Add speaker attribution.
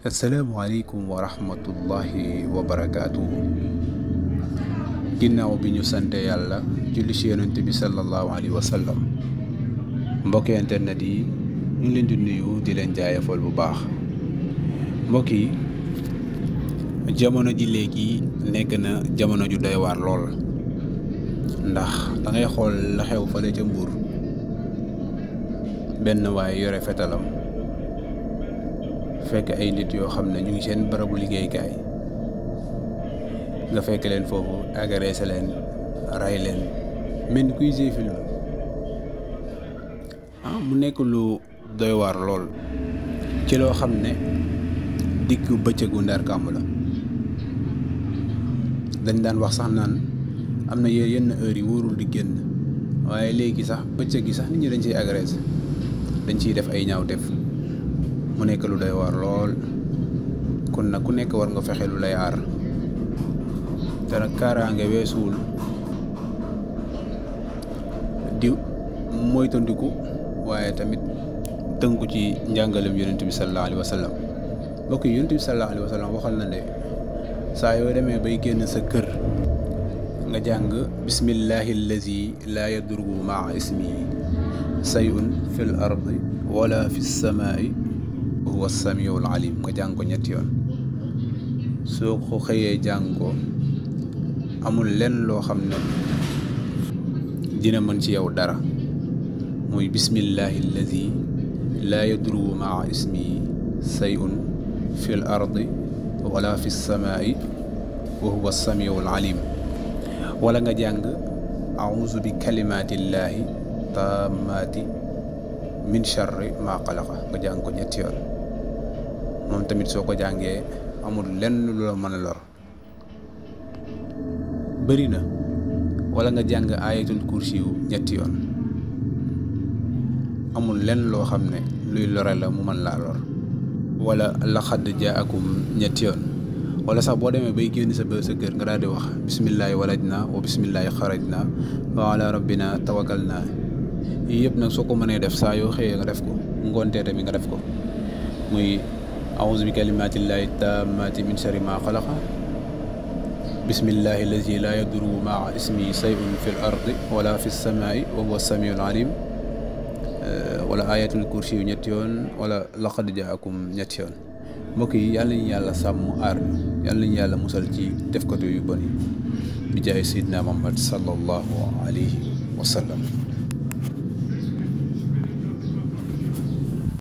Speaker 1: asalaamaaleykum wa rahmatullahi wa barakaatu. ginnaaw bi ñu sante yàlla julli ci yonent bi sallallahu alayhi wa sallam mbokki internet yi ñu ngi leen di nuyu di leen jaayafal bu baax. mbokk yi jamono ji léegi nekk na jamono ju doy waar lool, ndax da ngay xool la xew fale ca Mbuur. benn waay yore fetalam fekk ay nit yoo xam ne ñu ngi seen barabu liggéeykaay, nga fekk leen foofu agressé leen, ray leen mel ni kuy jee film. mu nekk lu doy waar lool ci loo xam ne diggu bëccëgu Ndar kàmb la. dañ daan wax sax naan am na yenn heure yi wóorul di génn, waaye léegi sax bëccëg gi sax nit ñi dañ ciy agressé, dañ ciy def ay ñaawteef. mu nekk lu doy waar lool, kon nag ku nekk war nga fexe lu lay aar. te nag kaaraange weesuwul di moytandiku, waaye tamit tënku ci njàngalem yonent bi sallallahu alayhi wa sallam. mbokk yi, yonent bi sallallahu alayhi wa sallam waxal na ne saa yoo demee bay génn sa kër nga jàng bismillahi allazi laa yadurru maa ismihi sayun fil ardi wala fi samaai huwa samiul alim. nga jàng ko ñetti yoon. soo ko xëyee jàng ko amul lenn loo xam ne dina mën ci yow dara. muy bismillahi allazi laa yadurru maa ismihi sayun fil ardi wala fi samaai wa huwa samiul alim. wala nga jàng auzu bi kalimatillahi taammaati min charri maa xalaqa. nga jàng ko ñetti yoon. moom tamit soo ko jàngee amul lenn lu la mën a lor. bëri na. wala nga jàng ayatul kursiyu ñetti yoon. amul lenn loo xam ne luy lore la mu mën laa lor. wala laqad jaakum ñetti yoon. wala sax boo demee bay génn sa kër nga daal di wax bismillahi walajna wa bismillahi xarajna wa ala rabbina tawakkalna. yii yëpp nag soo ko mënee def saa yoo xëyee nga def ko, ngoontee tamit nga def ko. muy auzu bi kalimatillahi tammati min sharri ma xalaqa, bismillahi allazi la yadurru maa ismihi sayun fil ardi wala fi samaai wa huwa samiul alim. wala ayatul kursi yu ñetti yoon, wala laqad jaakum ñetti yoon. mbokk yi, yàlla ñu yàlla sàmm aar ñu, yàlla ñu yàlla musal ci defkatu yu bon yi bi jaay Seydina Muhammad sallallahu alayhi wa sallam.